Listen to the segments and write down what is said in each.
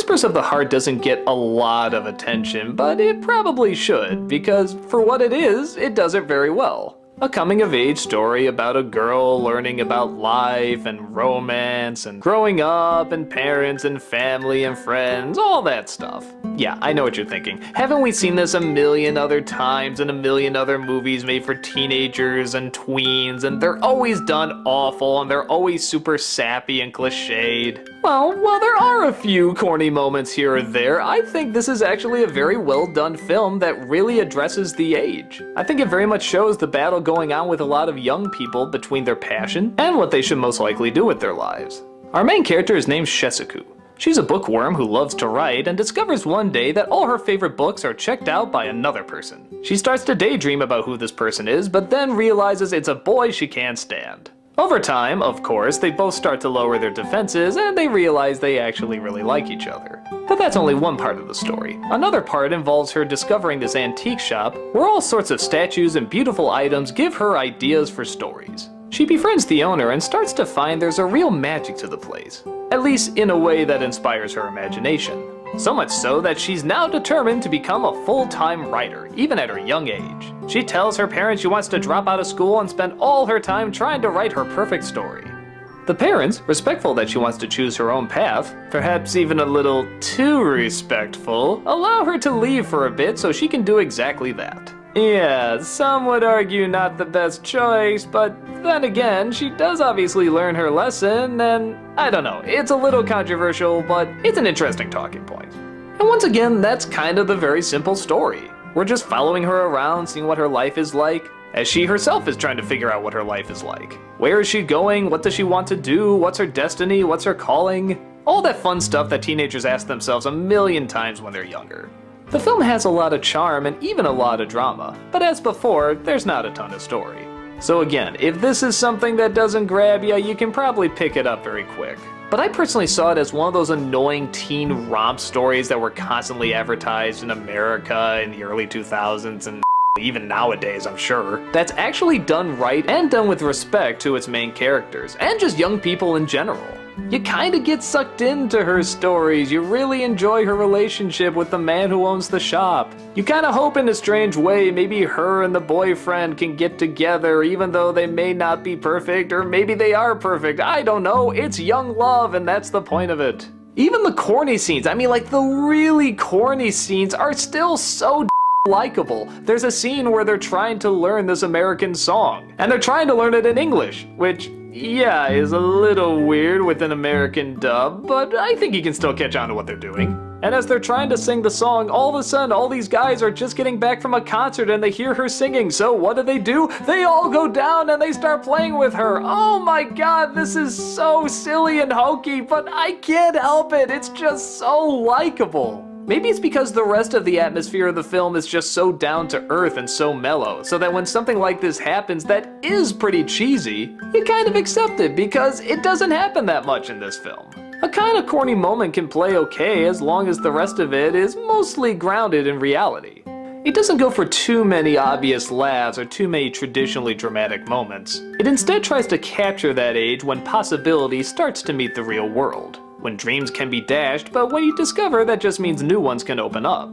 Whispers of the Heart doesn't get a lot of attention, but it probably should, because for what it is, it does it very well. A coming-of-age story about a girl learning about life and romance and growing up and parents and family and friends, all that stuff. Yeah, I know what you're thinking. Haven't we seen this a million other times in a million other movies made for teenagers and tweens, and they're always done awful and they're always super sappy and cliched? Well, while there are a few corny moments here or there, I think this is actually a very well done film that really addresses the age. I think it very much shows the battle going on with a lot of young people between their passion and what they should most likely do with their lives. Our main character is named Shizuku. She's a bookworm who loves to write and discovers one day that all her favorite books are checked out by another person. She starts to daydream about who this person is, but then realizes it's a boy she can't stand. Over time, of course, they both start to lower their defenses and they realize they actually really like each other. But that's only one part of the story. Another part involves her discovering this antique shop where all sorts of statues and beautiful items give her ideas for stories. She befriends the owner and starts to find there's a real magic to the place, at least in a way that inspires her imagination. So much so that she's now determined to become a full-time writer, even at her young age. She tells her parents she wants to drop out of school and spend all her time trying to write her perfect story. The parents, respectful that she wants to choose her own path, perhaps even a little too respectful, allow her to leave for a bit so she can do exactly that. Yeah, some would argue not the best choice, but then again, she does obviously learn her lesson, and I don't know, it's a little controversial, but it's an interesting talking point. And once again, that's kind of the very simple story. We're just following her around, seeing what her life is like, as she herself is trying to figure out what her life is like. Where is she going? What does she want to do? What's her destiny? What's her calling? All that fun stuff that teenagers ask themselves a million times when they're younger. The film has a lot of charm and even a lot of drama, but as before, there's not a ton of story. So again, if this is something that doesn't grab you, you can probably pick it up very quick. But I personally saw it as one of those annoying teen romp stories that were constantly advertised in America in the early 2000s and even nowadays, I'm sure, that's actually done right and done with respect to its main characters, and just young people in general. You kinda get sucked into her stories, you really enjoy her relationship with the man who owns the shop. You kinda hope in a strange way maybe her and the boyfriend can get together even though they may not be perfect, or maybe they are perfect, I don't know, it's young love and that's the point of it. Even the corny scenes, I mean like the really corny scenes are still so likable. There's a scene where they're trying to learn this American song, and they're trying to learn it in English, which, yeah, is a little weird with an American dub, but I think you can still catch on to what they're doing. And as they're trying to sing the song, all of a sudden all these guys are just getting back from a concert and they hear her singing, so what do? They all go down and they start playing with her. Oh my god, this is so silly and hokey, but I can't help it, it's just so likable. Maybe it's because the rest of the atmosphere of the film is just so down to earth and so mellow, so that when something like this happens that is pretty cheesy, you kind of accept it because it doesn't happen that much in this film. A kind of corny moment can play okay as long as the rest of it is mostly grounded in reality. It doesn't go for too many obvious laughs or too many traditionally dramatic moments. It instead tries to capture that age when possibility starts to meet the real world. When dreams can be dashed, but when you discover that just means new ones can open up.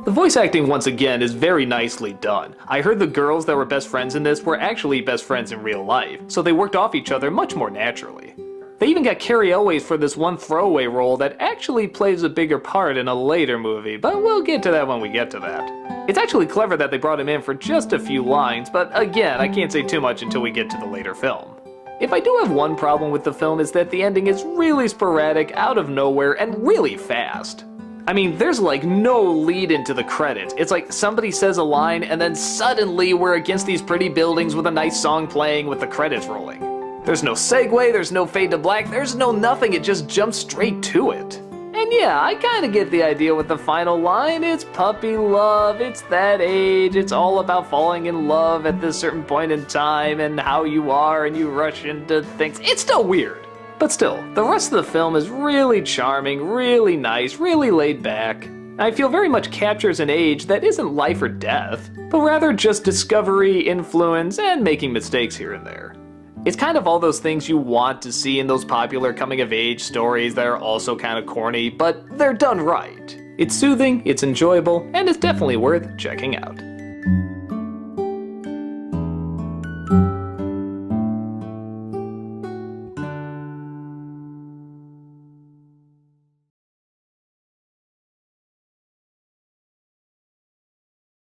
The voice acting once again is very nicely done. I heard the girls that were best friends in this were actually best friends in real life, so they worked off each other much more naturally. They even got Carrie Elways for this one throwaway role that actually plays a bigger part in a later movie, but we'll get to that when we get to that. It's actually clever that they brought him in for just a few lines, but again, I can't say too much until we get to the later film. If I do have one problem with the film is that the ending is really sporadic, out of nowhere, and really fast. I mean, there's like no lead into the credits. It's like somebody says a line and then suddenly we're against these pretty buildings with a nice song playing with the credits rolling. There's no segue, there's no fade to black, there's no nothing, it just jumps straight to it. And yeah, I kinda get the idea with the final line, it's puppy love, it's that age, it's all about falling in love at this certain point in time and how you are and you rush into things. It's still weird. But still, the rest of the film is really charming, really nice, really laid back. I feel very much captures an age that isn't life or death, but rather just discovery, influence, and making mistakes here and there. It's kind of all those things you want to see in those popular coming-of-age stories that are also kind of corny, but they're done right. It's soothing, it's enjoyable, and it's definitely worth checking out.